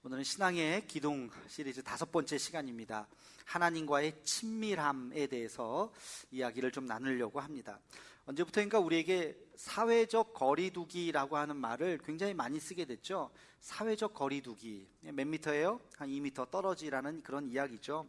오늘은 신앙의 기둥 시리즈 5번째 시간입니다. 하나님과의 친밀함에 대해서 이야기를 좀 나누려고 합니다. 언제부터인가 우리에게 사회적 거리두기라고 하는 말을 굉장히 많이 쓰게 됐죠. 사회적 거리두기, 몇 미터예요? 한 2미터 떨어지라는 그런 이야기죠.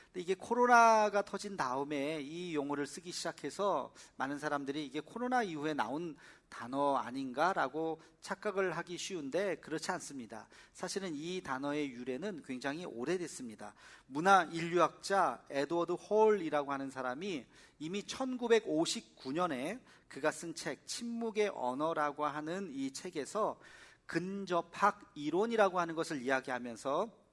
근데 이게 코로나가 터진 다음에 이 용어를 쓰기 시작해서 많은 사람들이 이게 코로나 이후에 나온 단어 아닌가라고 착각을 하기 쉬운데 그렇지 않습니다. 사실은 이 단어의 유래는 굉장히 오래됐습니다. 문화 인류학자 에드워드 홀이라고 하는 사람이 이미 1959년에 그가 쓴 책 침묵의 언어라고 하는 이 책에서 근접학 이론이라고 하는 것을 이야기하면서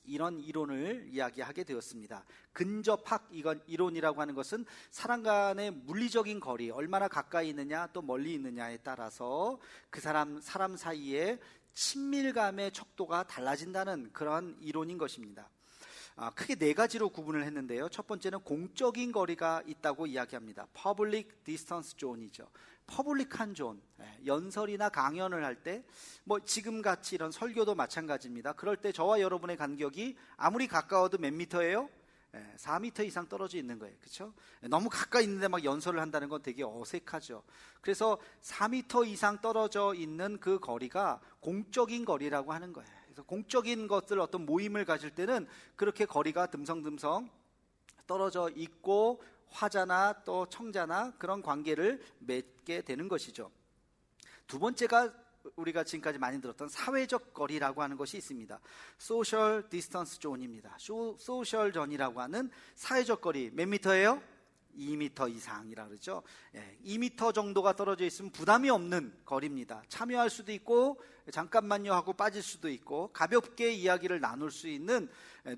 이런 이론을 이야기하게 되었습니다. 근접학 이론이라고 하는 것은 사람 간의 물리적인 거리, 얼마나 가까이 있느냐 또 멀리 있느냐에 따라서 그 사람 사이의 친밀감의 척도가 달라진다는 그런 이론인 것입니다. 크게 4가지로 구분을 했는데요. 첫 번째는 공적인 거리가 있다고 이야기합니다. Public Distance Zone이죠. 퍼블릭한 존, 연설이나 강연을 할 때, 지금같이 이런 설교도 마찬가지입니다. 그럴 때 저와 여러분의 간격이 아무리 가까워도 몇 미터예요? 4미터 이상 떨어져 있는 거예요. 그렇죠? 너무 가까이 있는데 막 연설을 한다는 건 되게 어색하죠. 그래서 4미터 이상 떨어져 있는 그 거리가 공적인 거리라고 하는 거예요. 그래서 공적인 것들 어떤 모임을 가질 때는 그렇게 거리가 듬성듬성 떨어져 있고 화자나 또 청자나 그런 관계를 맺게 되는 것이죠. 두 번째가 우리가 지금까지 많이 들었던 사회적 거리라고 하는 것이 있습니다. 소셜 디스턴스 존입니다. 소셜 존이라고 하는 사회적 거리 몇 미터예요? 2미터 이상이라 그러죠. 2미터 정도가 떨어져 있으면 부담이 없는 거리입니다. 참여할 수도 있고 잠깐만요 하고 빠질 수도 있고 가볍게 이야기를 나눌 수 있는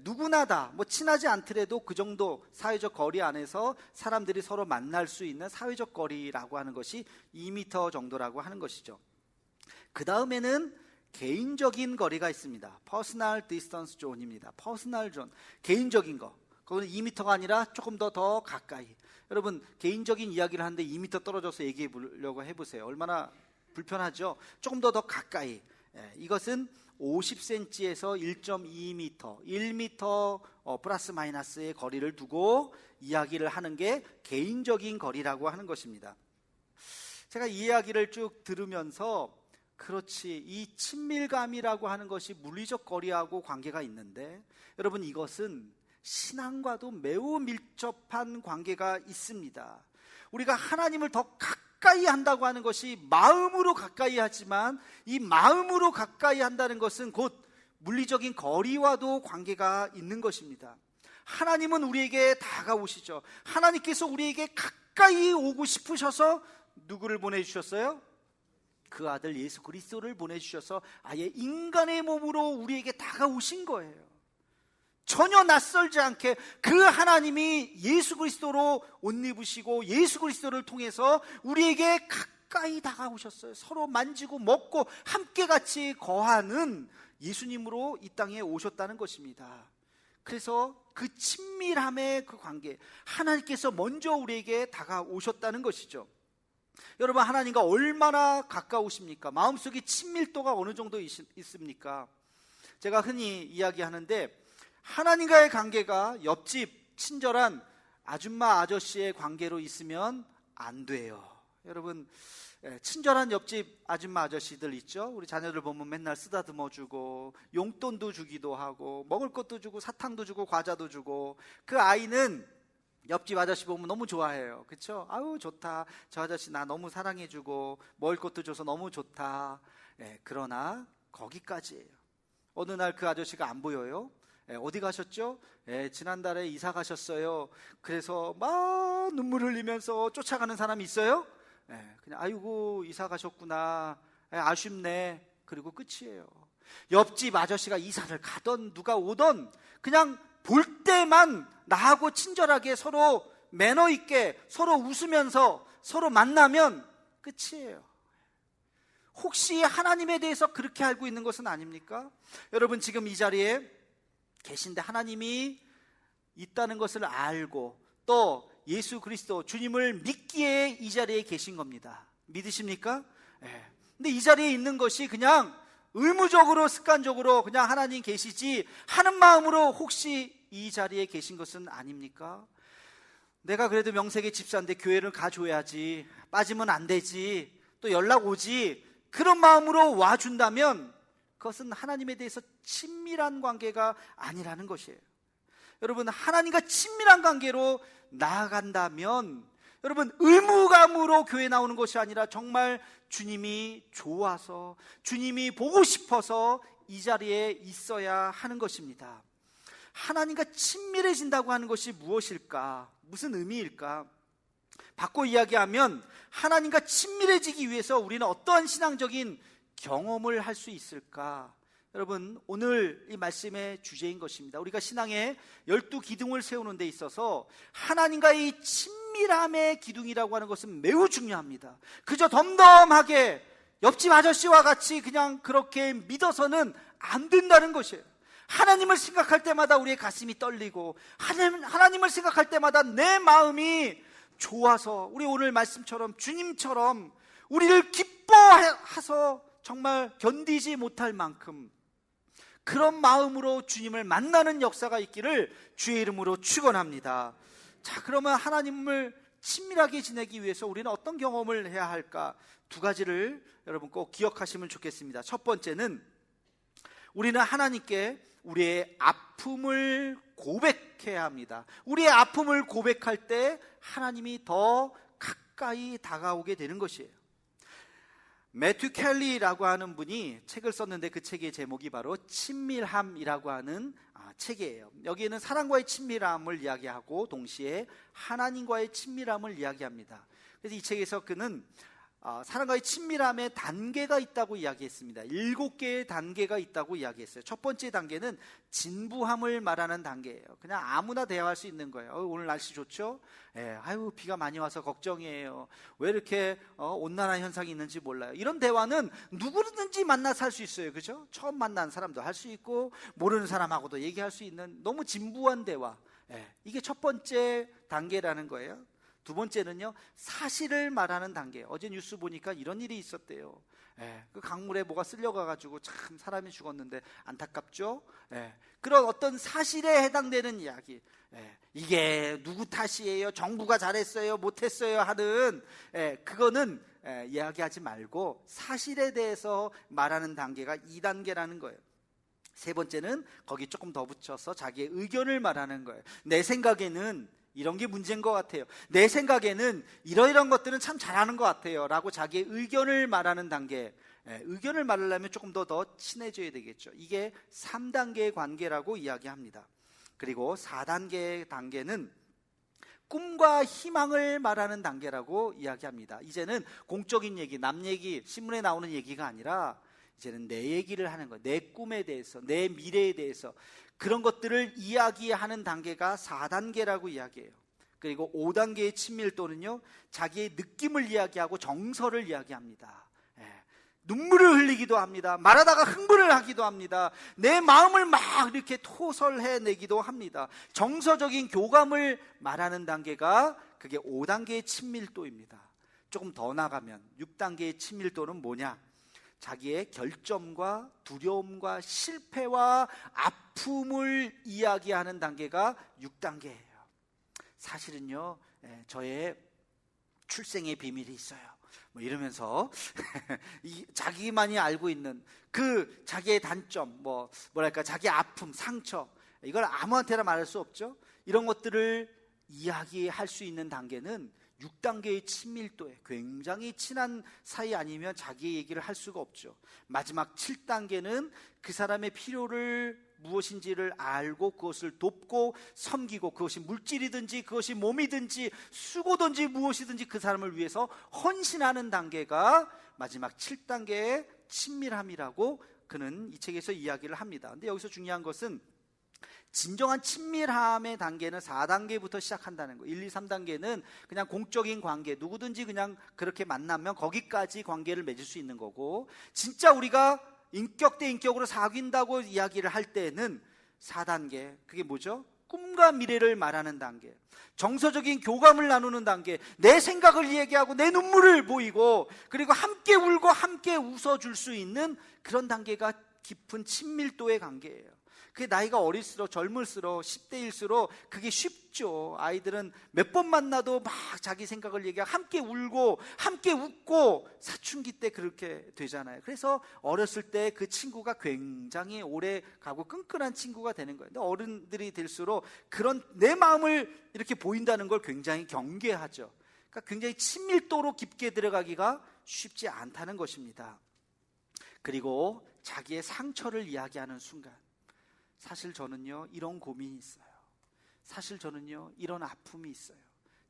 누구나 다 친하지 않더라도 그 정도 사회적 거리 안에서 사람들이 서로 만날 수 있는 사회적 거리라고 하는 것이 2미터 정도라고 하는 것이죠. 그 다음에는 개인적인 거리가 있습니다. Personal Distance Zone입니다. Personal Zone, 개인적인 거. 그건 2미터가 아니라 조금 더 가까이. 여러분 개인적인 이야기를 하는데 2미터 떨어져서 얘기해 보려고 해보세요. 얼마나 불편하죠. 조금 더 가까이. 이것은 50cm에서 1.2m, 1m 플러스 마이너스의 거리를 두고 이야기를 하는 게 개인적인 거리라고 하는 것입니다. 제가 이 이야기를 쭉 들으면서 그렇지, 이 친밀감이라고 하는 것이 물리적 거리하고 관계가 있는데 여러분 이것은 신앙과도 매우 밀접한 관계가 있습니다. 우리가 하나님을 더 가까이 한다고 하는 것이 마음으로 가까이 하지만 이 마음으로 가까이 한다는 것은 곧 물리적인 거리와도 관계가 있는 것입니다. 하나님은 우리에게 다가오시죠. 하나님께서 우리에게 가까이 오고 싶으셔서 누구를 보내주셨어요? 그 아들 예수 그리스도를 보내주셔서 아예 인간의 몸으로 우리에게 다가오신 거예요. 전혀 낯설지 않게 그 하나님이 예수 그리스도로 옷 입으시고 예수 그리스도를 통해서 우리에게 가까이 다가오셨어요. 서로 만지고 먹고 함께 같이 거하는 예수님으로 이 땅에 오셨다는 것입니다. 그래서 그 친밀함의 그 관계, 하나님께서 먼저 우리에게 다가오셨다는 것이죠. 여러분 하나님과 얼마나 가까우십니까? 마음속에 친밀도가 어느 정도 있습니까? 제가 흔히 이야기하는데 하나님과의 관계가 옆집 친절한 아줌마 아저씨의 관계로 있으면 안 돼요. 여러분 친절한 옆집 아줌마 아저씨들 있죠? 우리 자녀들 보면 맨날 쓰다듬어 주고 용돈도 주기도 하고 먹을 것도 주고 사탕도 주고 과자도 주고 그 아이는 옆집 아저씨 보면 너무 좋아해요. 그렇죠? 아유 좋다, 저 아저씨 나 너무 사랑해주고 먹을 것도 줘서 너무 좋다. 그러나 거기까지예요. 어느 날 그 아저씨가 안 보여요. 어디 가셨죠? 지난달에 이사 가셨어요. 그래서 막 눈물 흘리면서 쫓아가는 사람이 있어요? 그냥 아이고 이사 가셨구나, 아쉽네, 그리고 끝이에요. 옆집 아저씨가 이사를 가던 누가 오던 그냥 볼 때만 나하고 친절하게 서로 매너 있게 서로 웃으면서 서로 만나면 끝이에요. 혹시 하나님에 대해서 그렇게 알고 있는 것은 아닙니까? 여러분 지금 이 자리에 계신데 하나님이 있다는 것을 알고 또 예수 그리스도 주님을 믿기에 이 자리에 계신 겁니다. 믿으십니까? 근데 이 자리에 있는 것이 그냥 의무적으로 습관적으로 그냥 하나님 계시지 하는 마음으로 혹시 이 자리에 계신 것은 아닙니까? 내가 그래도 명색의 집사인데 교회를 가줘야지, 빠지면 안 되지, 또 연락 오지, 그런 마음으로 와준다면 그것은 하나님에 대해서 친밀한 관계가 아니라는 것이에요. 여러분, 하나님과 친밀한 관계로 나아간다면 여러분, 의무감으로 교회 나오는 것이 아니라 정말 주님이 좋아서, 주님이 보고 싶어서 이 자리에 있어야 하는 것입니다. 하나님과 친밀해진다고 하는 것이 무엇일까? 무슨 의미일까? 바꿔 이야기하면 하나님과 친밀해지기 위해서 우리는 어떠한 신앙적인 경험을 할 수 있을까? 여러분, 오늘 이 말씀의 주제인 것입니다. 우리가 신앙의 12기둥을 세우는 데 있어서 하나님과의 친밀함의 기둥이라고 하는 것은 매우 중요합니다. 그저 덤덤하게 옆집 아저씨와 같이 그냥 그렇게 믿어서는 안 된다는 것이에요. 하나님을 생각할 때마다 우리의 가슴이 떨리고, 하나님을 생각할 때마다 내 마음이 좋아서, 우리 오늘 말씀처럼 주님처럼 우리를 기뻐해서 정말 견디지 못할 만큼 그런 마음으로 주님을 만나는 역사가 있기를 주의 이름으로 축원합니다. 자, 그러면 하나님을 친밀하게 지내기 위해서 우리는 어떤 경험을 해야 할까? 두 가지를 여러분 꼭 기억하시면 좋겠습니다. 첫 번째는 우리는 하나님께 우리의 아픔을 고백해야 합니다. 우리의 아픔을 고백할 때 하나님이 더 가까이 다가오게 되는 것이에요. 매튜 켈리라고 하는 분이 책을 썼는데 그 책의 제목이 바로 친밀함이라고 하는 책이에요. 여기에는 사랑과의 친밀함을 이야기하고 동시에 하나님과의 친밀함을 이야기합니다. 그래서 이 책에서 그는 사랑과의 친밀함에 단계가 있다고 이야기했습니다. 7개의 단계가 있다고 이야기했어요. 첫 번째 단계는 진부함을 말하는 단계예요. 그냥 아무나 대화할 수 있는 거예요. 오늘 날씨 좋죠? 아유, 비가 많이 와서 걱정이에요. 왜 이렇게 온난화 현상이 있는지 몰라요. 이런 대화는 누구든지 만나서 할 수 있어요. 그죠? 처음 만난 사람도 할 수 있고 모르는 사람하고도 얘기할 수 있는 너무 진부한 대화. 이게 첫 번째 단계라는 거예요. 두 번째는요, 사실을 말하는 단계. 어제 뉴스 보니까 이런 일이 있었대요. 그 강물에 뭐가 쓸려가가지고 참 사람이 죽었는데 안타깝죠? 그런 어떤 사실에 해당되는 이야기. 이게 누구 탓이에요? 정부가 잘했어요? 못했어요? 하는 그거는 이야기하지 말고 사실에 대해서 말하는 단계가 2단계라는 거예요. 세 번째는 거기 조금 더 붙여서 자기의 의견을 말하는 거예요. 내 생각에는 이런 게 문제인 것 같아요. 내 생각에는 이러이러한 것들은 참 잘하는 것 같아요 라고 자기의 의견을 말하는 단계. 의견을 말하려면 조금 더 친해져야 되겠죠. 이게 3단계의 관계라고 이야기합니다. 그리고 4단계의 단계는 꿈과 희망을 말하는 단계라고 이야기합니다. 이제는 공적인 얘기, 남 얘기, 신문에 나오는 얘기가 아니라 이제는 내 얘기를 하는 거예요. 내 꿈에 대해서, 내 미래에 대해서 그런 것들을 이야기하는 단계가 4단계라고 이야기해요. 그리고 5단계의 친밀도는요, 자기의 느낌을 이야기하고 정서를 이야기합니다. 눈물을 흘리기도 합니다. 말하다가 흥분을 하기도 합니다. 내 마음을 막 이렇게 토설해내기도 합니다. 정서적인 교감을 말하는 단계가 그게 5단계의 친밀도입니다. 조금 더 나가면 6단계의 친밀도는 뭐냐? 자기의 결점과 두려움과 실패와 아픔을 이야기하는 단계가 6단계예요. 사실은요, 저의 출생의 비밀이 있어요. 뭐 이러면서 자기만이 알고 있는 그 자기의 단점, 뭐랄까 자기 아픔, 상처, 이걸 아무한테나 말할 수 없죠. 이런 것들을 이야기할 수 있는 단계는 6단계의 친밀도에 굉장히 친한 사이 아니면 자기 얘기를 할 수가 없죠. 마지막 7단계는 그 사람의 필요를 무엇인지를 알고 그것을 돕고 섬기고, 그것이 물질이든지 그것이 몸이든지 수고든지 무엇이든지 그 사람을 위해서 헌신하는 단계가 마지막 7단계의 친밀함이라고 그는 이 책에서 이야기를 합니다. 근데 여기서 중요한 것은 진정한 친밀함의 단계는 4단계부터 시작한다는 거예요. 1, 2, 3단계는 그냥 공적인 관계, 누구든지 그냥 그렇게 만나면 거기까지 관계를 맺을 수 있는 거고, 진짜 우리가 인격 대 인격으로 사귄다고 이야기를 할 때는 4단계, 그게 뭐죠? 꿈과 미래를 말하는 단계, 정서적인 교감을 나누는 단계, 내 생각을 얘기하고 내 눈물을 보이고, 그리고 함께 울고 함께 웃어줄 수 있는 그런 단계가 깊은 친밀도의 관계예요. 그게 나이가 어릴수록, 젊을수록, 10대일수록 그게 쉽죠. 아이들은 몇 번 만나도 막 자기 생각을 얘기하고 함께 울고 함께 웃고 사춘기 때 그렇게 되잖아요. 그래서 어렸을 때 그 친구가 굉장히 오래 가고 끈끈한 친구가 되는 거예요. 근데 어른들이 될수록 그런 내 마음을 이렇게 보인다는 걸 굉장히 경계하죠. 그러니까 굉장히 친밀도로 깊게 들어가기가 쉽지 않다는 것입니다. 그리고 자기의 상처를 이야기하는 순간, 사실 저는요 이런 고민이 있어요. 사실 저는요 이런 아픔이 있어요.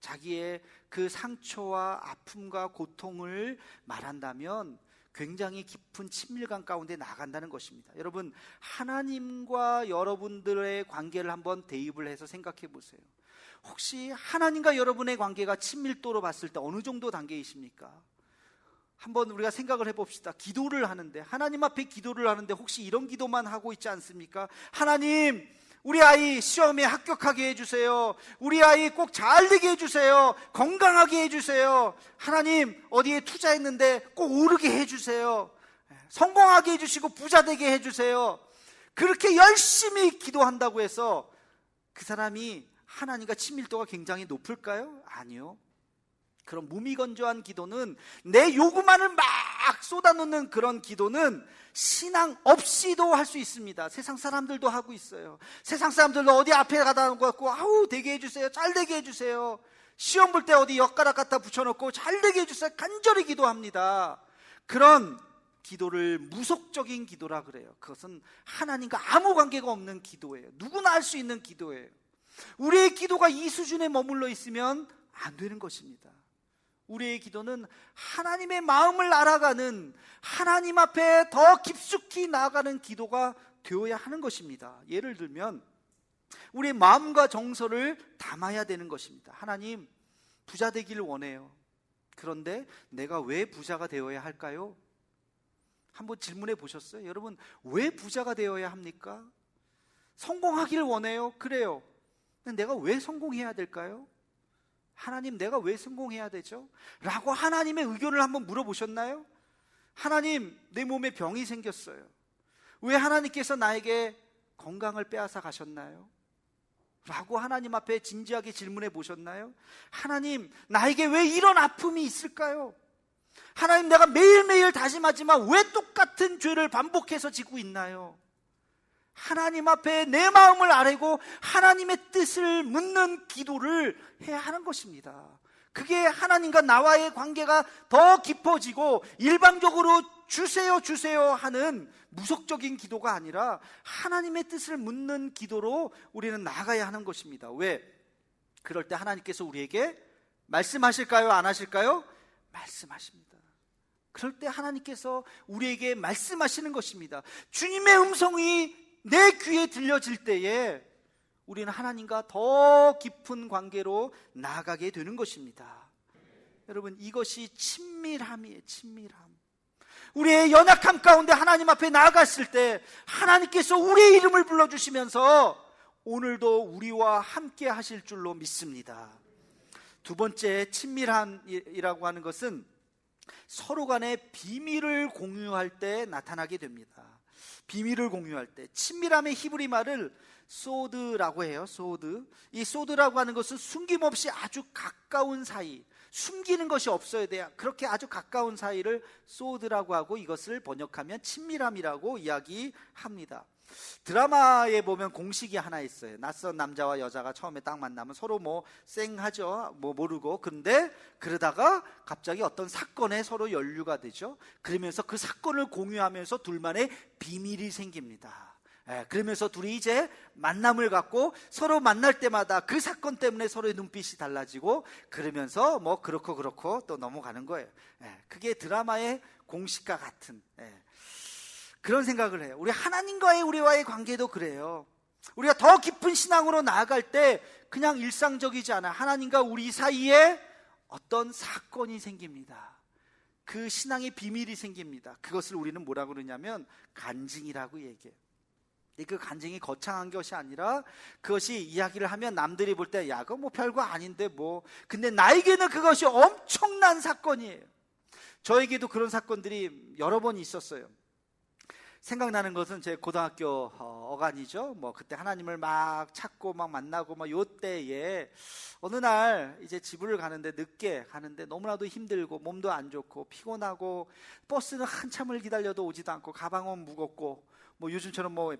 자기의 그 상처와 아픔과 고통을 말한다면 굉장히 깊은 친밀감 가운데 나간다는 것입니다. 여러분, 하나님과 여러분들의 관계를 한번 대입을 해서 생각해 보세요. 혹시 하나님과 여러분의 관계가 친밀도로 봤을 때 어느 정도 단계이십니까? 한번 우리가 생각을 해봅시다. 기도를 하는데, 하나님 앞에 기도를 하는데 혹시 이런 기도만 하고 있지 않습니까? 하나님, 우리 아이 시험에 합격하게 해주세요. 우리 아이 꼭 잘되게 해주세요. 건강하게 해주세요. 하나님, 어디에 투자했는데 꼭 오르게 해주세요. 성공하게 해주시고 부자 되게 해주세요. 그렇게 열심히 기도한다고 해서 그 사람이 하나님과 친밀도가 굉장히 높을까요? 아니요. 그런 무미건조한 기도는, 내 요구만을 막 쏟아놓는 그런 기도는 신앙 없이도 할 수 있습니다. 세상 사람들도 하고 있어요. 세상 사람들도 어디 앞에 가다 놓고 아우 되게 해주세요, 잘 되게 해주세요. 시험 볼 때 어디 엿가락 갖다 붙여놓고 잘 되게 해주세요, 간절히 기도합니다. 그런 기도를 무속적인 기도라 그래요. 그것은 하나님과 아무 관계가 없는 기도예요. 누구나 할 수 있는 기도예요. 우리의 기도가 이 수준에 머물러 있으면 안 되는 것입니다. 우리의 기도는 하나님의 마음을 알아가는, 하나님 앞에 더 깊숙이 나아가는 기도가 되어야 하는 것입니다. 예를 들면 우리의 마음과 정서를 담아야 되는 것입니다. 하나님, 부자 되기를 원해요. 그런데 내가 왜 부자가 되어야 할까요? 한번 질문해 보셨어요? 여러분, 왜 부자가 되어야 합니까? 성공하기를 원해요. 그래요. 근데 내가 왜 성공해야 될까요? 하나님, 내가 왜 성공해야 되죠? 라고 하나님의 의견을 한번 물어보셨나요? 하나님, 내 몸에 병이 생겼어요. 왜 하나님께서 나에게 건강을 빼앗아 가셨나요? 라고 하나님 앞에 진지하게 질문해 보셨나요? 하나님, 나에게 왜 이런 아픔이 있을까요? 하나님, 내가 매일매일 다짐하지만 왜 똑같은 죄를 반복해서 지고 있나요? 하나님 앞에 내 마음을 아뢰고 하나님의 뜻을 묻는 기도를 해야 하는 것입니다. 그게 하나님과 나와의 관계가 더 깊어지고 일방적으로 주세요 주세요 하는 무속적인 기도가 아니라 하나님의 뜻을 묻는 기도로 우리는 나아가야 하는 것입니다. 왜? 그럴 때 하나님께서 우리에게 말씀하실까요? 안 하실까요? 말씀하십니다. 그럴 때 하나님께서 우리에게 말씀하시는 것입니다. 주님의 음성이 내 귀에 들려질 때에 우리는 하나님과 더 깊은 관계로 나아가게 되는 것입니다. 여러분, 이것이 친밀함이에요. 친밀함. 우리의 연약함 가운데 하나님 앞에 나아갔을 때 하나님께서 우리의 이름을 불러주시면서 오늘도 우리와 함께 하실 줄로 믿습니다. 두 번째, 친밀함이라고 하는 것은 서로 간의 비밀을 공유할 때 나타나게 됩니다. 비밀을 공유할 때, 친밀함의 히브리 말을 소드라고 해요. 소드. 이 소드라고 하는 것은 숨김없이 아주 가까운 사이, 숨기는 것이 없어야 돼요. 그렇게 아주 가까운 사이를 소드라고 하고, 이것을 번역하면 친밀함이라고 이야기합니다. 드라마에 보면 공식이 하나 있어요. 낯선 남자와 여자가 처음에 딱 만나면 서로 쌩하죠. 모르고. 근데 그러다가 갑자기 어떤 사건에 서로 연루가 되죠. 그러면서 그 사건을 공유하면서 둘만의 비밀이 생깁니다. 그러면서 둘이 이제 만남을 갖고 서로 만날 때마다 그 사건 때문에 서로의 눈빛이 달라지고, 그러면서 그렇고 또 넘어가는 거예요. 그게 드라마의 공식과 같은 그런 생각을 해요. 우리 하나님과의 우리와의 관계도 그래요. 우리가 더 깊은 신앙으로 나아갈 때 그냥 일상적이지 않아. 하나님과 우리 사이에 어떤 사건이 생깁니다. 그 신앙의 비밀이 생깁니다. 그것을 우리는 뭐라고 그러냐면 간증이라고 얘기해요. 그 간증이 거창한 것이 아니라 그것이 이야기를 하면 남들이 볼 때 야, 그거 뭐 별거 아닌데 뭐. 근데 나에게는 그것이 엄청난 사건이에요. 저에게도 그런 사건들이 여러 번 있었어요. 생각나는 것은 제 고등학교 어간이죠. 뭐 그때 하나님을 막 찾고 막 만나고 막 요때에 어느 날 이제 집을 가는데 늦게 가는데 너무나도 힘들고 몸도 안 좋고 피곤하고 버스는 한참을 기다려도 오지도 않고 가방은 무겁고 뭐 요즘처럼 뭐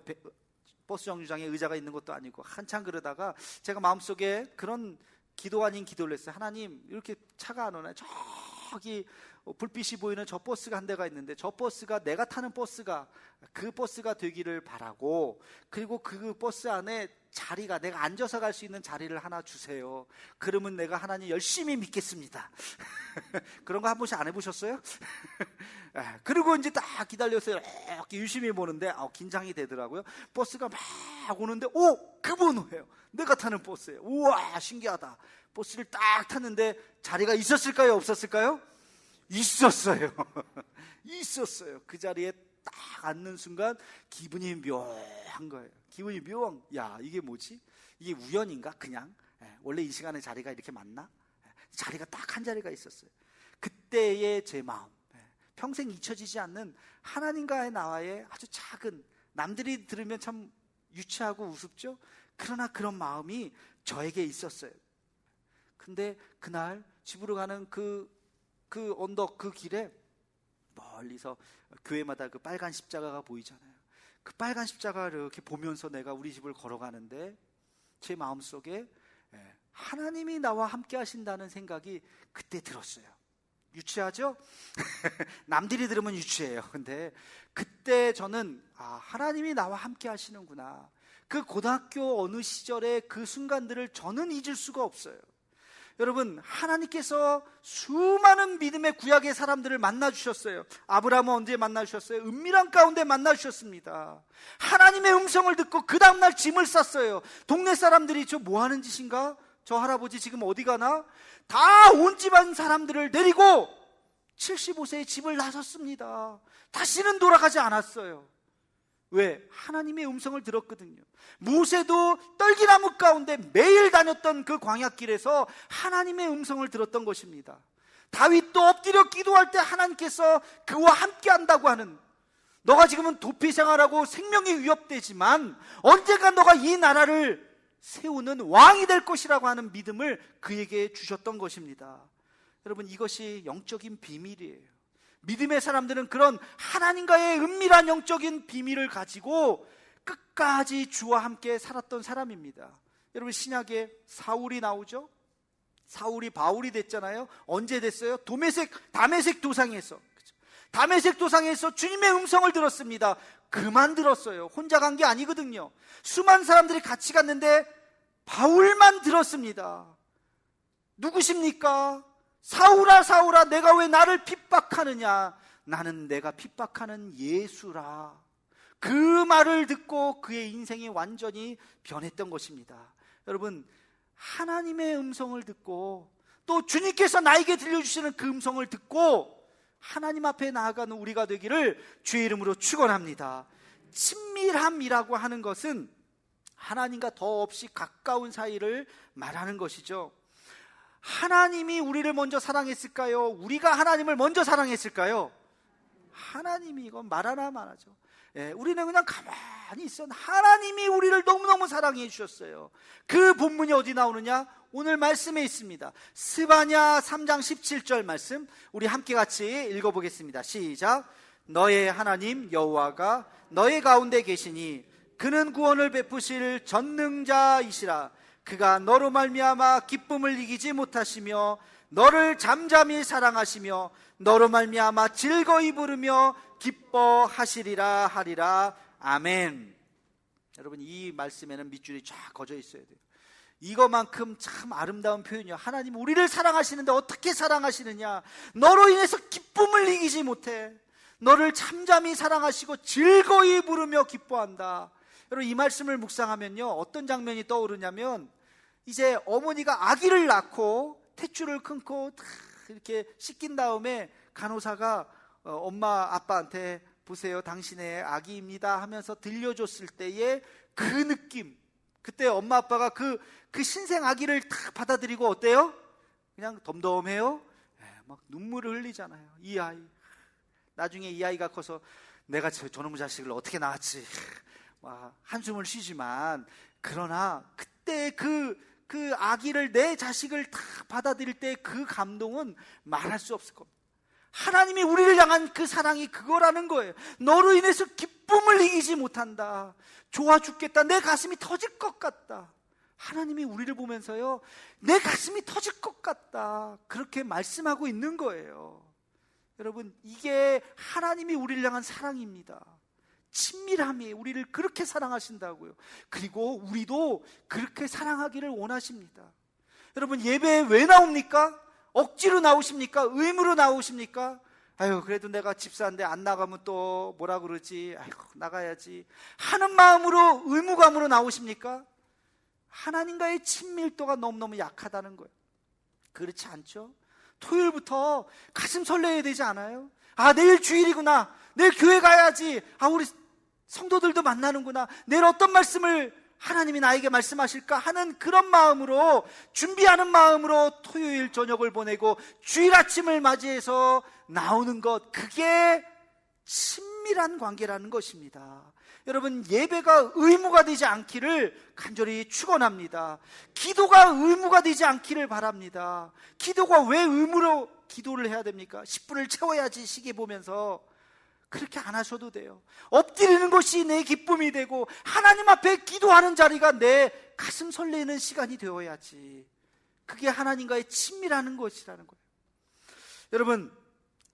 버스 정류장에 의자가 있는 것도 아니고 한참 그러다가 제가 마음속에 그런 기도 아닌 기도를 했어요. 하나님, 이렇게 차가 안 오나요? 저기 불빛이 보이는 저 버스가 한 대가 있는데 저 버스가 내가 타는 버스가 그 버스가 되기를 바라고, 그리고 그 버스 안에 자리가 내가 앉아서 갈 수 있는 자리를 하나 주세요. 그러면 내가 하나님 열심히 믿겠습니다. 그런 거 한 번씩 안 해보셨어요? 그리고 이제 딱 기다려서 이렇게 유심히 보는데 긴장이 되더라고요. 버스가 막 오는데 그 번호예요. 내가 타는 버스예요. 우와, 신기하다. 버스를 딱 탔는데 자리가 있었을까요? 없었을까요? 있었어요. 있었어요. 그 자리에 딱 앉는 순간 기분이 묘한 거예요. 기분이 묘한. 야, 이게 뭐지? 이게 우연인가? 그냥 원래 이 시간에 자리가 이렇게 많나? 자리가 딱 한 자리가 있었어요. 그때의 제 마음, 평생 잊혀지지 않는 하나님과의 나와의 아주 작은, 남들이 들으면 참 유치하고 우습죠? 그러나 그런 마음이 저에게 있었어요. 근데 그날 집으로 가는 그 언덕, 그 길에 멀리서 교회마다 그 빨간 십자가가 보이잖아요. 그 빨간 십자가를 이렇게 보면서 내가 우리 집을 걸어가는데 제 마음속에 하나님이 나와 함께 하신다는 생각이 그때 들었어요. 유치하죠? 남들이 들으면 유치해요. 근데 그때 저는 하나님이 나와 함께 하시는구나. 그 고등학교 어느 시절의 그 순간들을 저는 잊을 수가 없어요. 여러분, 하나님께서 수많은 믿음의 구약의 사람들을 만나주셨어요. 아브라함은 언제 만나주셨어요? 은밀한 가운데 만나주셨습니다. 하나님의 음성을 듣고 그 다음날 짐을 쌌어요. 동네 사람들이 저 뭐하는 짓인가? 저 할아버지 지금 어디 가나? 다 온 집안 사람들을 데리고 75세에 집을 나섰습니다. 다시는 돌아가지 않았어요. 왜? 하나님의 음성을 들었거든요. 모세도 떨기나무 가운데 매일 다녔던 그 광야길에서 하나님의 음성을 들었던 것입니다. 다윗도 엎드려 기도할 때 하나님께서 그와 함께 한다고 하는, 너가 지금은 도피 생활하고 생명이 위협되지만 언젠가 너가 이 나라를 세우는 왕이 될 것이라고 하는 믿음을 그에게 주셨던 것입니다. 여러분, 이것이 영적인 비밀이에요. 믿음의 사람들은 그런 하나님과의 은밀한 영적인 비밀을 가지고 끝까지 주와 함께 살았던 사람입니다. 여러분, 신약에 사울이 나오죠? 사울이 바울이 됐잖아요. 언제 됐어요? 다메섹 도상에서. 다메섹 도상에서 주님의 음성을 들었습니다. 그만 들었어요. 혼자 간 게 아니거든요. 수많은 사람들이 같이 갔는데 바울만 들었습니다. 누구십니까? 사울아, 사울아, 내가 왜 나를 핍박하느냐? 나는 내가 핍박하는 예수라. 그 말을 듣고 그의 인생이 완전히 변했던 것입니다. 여러분, 하나님의 음성을 듣고 또 주님께서 나에게 들려주시는 그 음성을 듣고 하나님 앞에 나아가는 우리가 되기를 주의 이름으로 축원합니다. 친밀함이라고 하는 것은 하나님과 더없이 가까운 사이를 말하는 것이죠. 하나님이 우리를 먼저 사랑했을까요? 우리가 하나님을 먼저 사랑했을까요? 하나님이, 이건 말하나 말하죠. 우리는 그냥 가만히 있어. 하나님이 우리를 너무너무 사랑해 주셨어요. 그 본문이 어디 나오느냐? 오늘 말씀에 있습니다. 스바냐 3장 17절 말씀, 우리 함께 같이 읽어보겠습니다. 시작. 너의 하나님 여호와가 너의 가운데 계시니 그는 구원을 베푸실 전능자이시라. 그가 너로 말미암아 기쁨을 이기지 못하시며 너를 잠잠히 사랑하시며 너로 말미암아 즐거이 부르며 기뻐하시리라 하리라. 아멘. 여러분, 이 말씀에는 밑줄이 쫙 거져 있어야 돼요. 이거만큼 참 아름다운 표현이요. 하나님 우리를 사랑하시는데 어떻게 사랑하시느냐? 너로 인해서 기쁨을 이기지 못해. 너를 잠잠히 사랑하시고 즐거이 부르며 기뻐한다. 여러분, 이 말씀을 묵상하면요, 어떤 장면이 떠오르냐면, 이제 어머니가 아기를 낳고 탯줄을 끊고 이렇게 씻긴 다음에 간호사가 엄마 아빠한테 보세요, 당신의 아기입니다 하면서 들려줬을 때의 그 느낌, 그때 엄마 아빠가 그 신생 아기를 다 받아들이고 어때요? 그냥 덤덤해요? 막 눈물을 흘리잖아요. 이 아이, 나중에 이 아이가 커서 내가 저놈의 자식을 어떻게 낳았지, 한숨을 쉬지만, 그러나 그때 그 아기를, 내 자식을 다 받아들일 때 그 감동은 말할 수 없을 겁니다. 하나님이 우리를 향한 그 사랑이 그거라는 거예요. 너로 인해서 기쁨을 이기지 못한다, 좋아 죽겠다, 내 가슴이 터질 것 같다. 하나님이 우리를 보면서요, 내 가슴이 터질 것 같다, 그렇게 말씀하고 있는 거예요. 여러분, 이게 하나님이 우리를 향한 사랑입니다. 친밀함이, 우리를 그렇게 사랑하신다고요. 그리고 우리도 그렇게 사랑하기를 원하십니다. 여러분, 예배에 왜 나옵니까? 억지로 나오십니까? 의무로 나오십니까? 아유, 그래도 내가 집사인데 안 나가면 또 뭐라 그러지, 아이고 나가야지 하는 마음으로, 의무감으로 나오십니까? 하나님과의 친밀도가 너무너무 약하다는 거예요. 그렇지 않죠? 토요일부터 가슴 설레야 되지 않아요? 내일 주일이구나, 내일 교회 가야지, 우리 성도들도 만나는구나, 내일 어떤 말씀을 하나님이 나에게 말씀하실까 하는 그런 마음으로, 준비하는 마음으로 토요일 저녁을 보내고 주일 아침을 맞이해서 나오는 것, 그게 친밀한 관계라는 것입니다. 여러분, 예배가 의무가 되지 않기를 간절히 축원합니다. 기도가 의무가 되지 않기를 바랍니다. 기도가 왜 의무로 기도를 해야 됩니까? 10분을 채워야지 시계 보면서. 그렇게 안 하셔도 돼요. 엎드리는 것이 내 기쁨이 되고 하나님 앞에 기도하는 자리가 내 가슴 설레는 시간이 되어야지. 그게 하나님과의 친밀하는 것이라는 거예요. 여러분,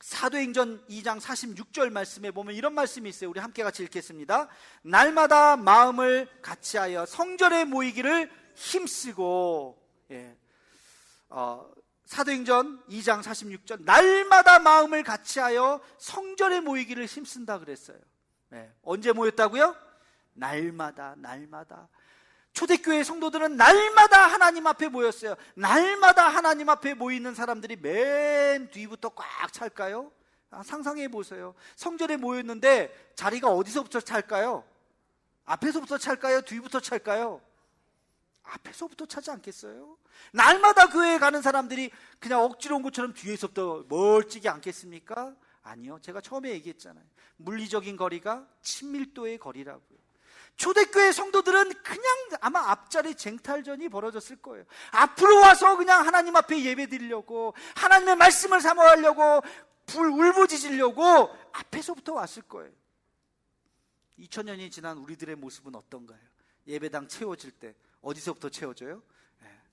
사도행전 2장 46절 말씀에 보면 이런 말씀이 있어요. 우리 함께 같이 읽겠습니다. 날마다 마음을 같이하여 성전에 모이기를 힘쓰고, 사도행전 2장 46절, 날마다 마음을 같이하여 성전에 모이기를 힘쓴다 그랬어요. 언제 모였다고요? 날마다. 초대교회 성도들은 날마다 하나님 앞에 모였어요. 날마다 하나님 앞에 모이는 사람들이 맨 뒤부터 꽉 찰까요? 상상해 보세요. 성전에 모였는데 자리가 어디서부터 찰까요? 앞에서부터 찰까요? 뒤부터 찰까요? 앞에서부터 차지 않겠어요? 날마다 교회에 가는 사람들이 그냥 억지로 온 것처럼 뒤에서부터 멀찍이 않겠습니까? 아니요, 제가 처음에 얘기했잖아요. 물리적인 거리가 친밀도의 거리라고요. 초대교회 성도들은 그냥 아마 앞자리 쟁탈전이 벌어졌을 거예요. 앞으로 와서 그냥 하나님 앞에 예배 드리려고, 하나님의 말씀을 사모하려고, 울부짖으려고 앞에서부터 왔을 거예요. 2000년이 지난 우리들의 모습은 어떤가요? 예배당 채워질 때 어디서부터 채워져요?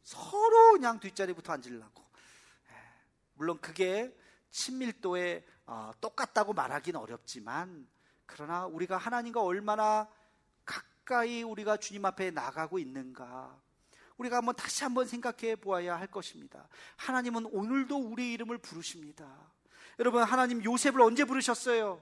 서로 그냥 뒷자리부터 앉으려고. 물론 그게 친밀도에 똑같다고 말하기는 어렵지만, 그러나 우리가 하나님과 얼마나 가까이 우리가 주님 앞에 나가고 있는가, 우리가 다시 한번 생각해 보아야 할 것입니다. 하나님은 오늘도 우리의 이름을 부르십니다. 여러분, 하나님 요셉을 언제 부르셨어요?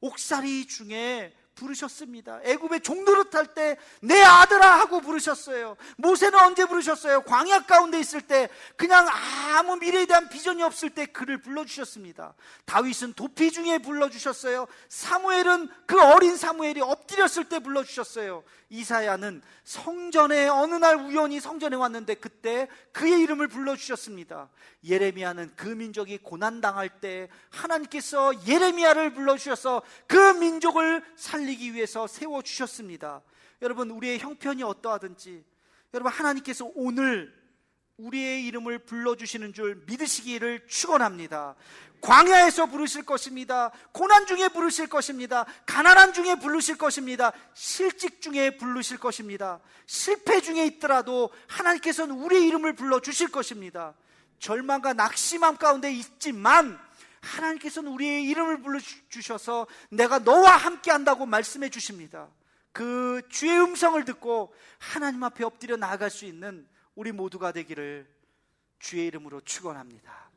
옥살이 중에 부르셨습니다. 애굽의 종노릇 할 때 내 아들아 하고 부르셨어요. 모세는 언제 부르셨어요? 광야 가운데 있을 때, 그냥 아무 미래에 대한 비전이 없을 때 그를 불러주셨습니다. 다윗은 도피 중에 불러주셨어요. 사무엘은 그 어린 사무엘이 엎드렸을 때 불러주셨어요. 이사야는 성전에 어느 날 우연히 성전에 왔는데 그때 그의 이름을 불러주셨습니다. 예레미야는 그 민족이 고난당할 때 하나님께서 예레미야를 불러주셔서 그 민족을 살리기 위해서 세워주셨습니다. 여러분, 우리의 형편이 어떠하든지 여러분, 하나님께서 오늘 우리의 이름을 불러주시는 줄 믿으시기를 축원합니다. 광야에서 부르실 것입니다. 고난 중에 부르실 것입니다. 가난한 중에 부르실 것입니다. 실직 중에 부르실 것입니다. 실패 중에 있더라도 하나님께서는 우리의 이름을 불러주실 것입니다. 절망과 낙심함 가운데 있지만 하나님께서는 우리의 이름을 불러주셔서 내가 너와 함께 한다고 말씀해 주십니다. 그 주의 음성을 듣고 하나님 앞에 엎드려 나아갈 수 있는 우리 모두가 되기를 주의 이름으로 축원합니다.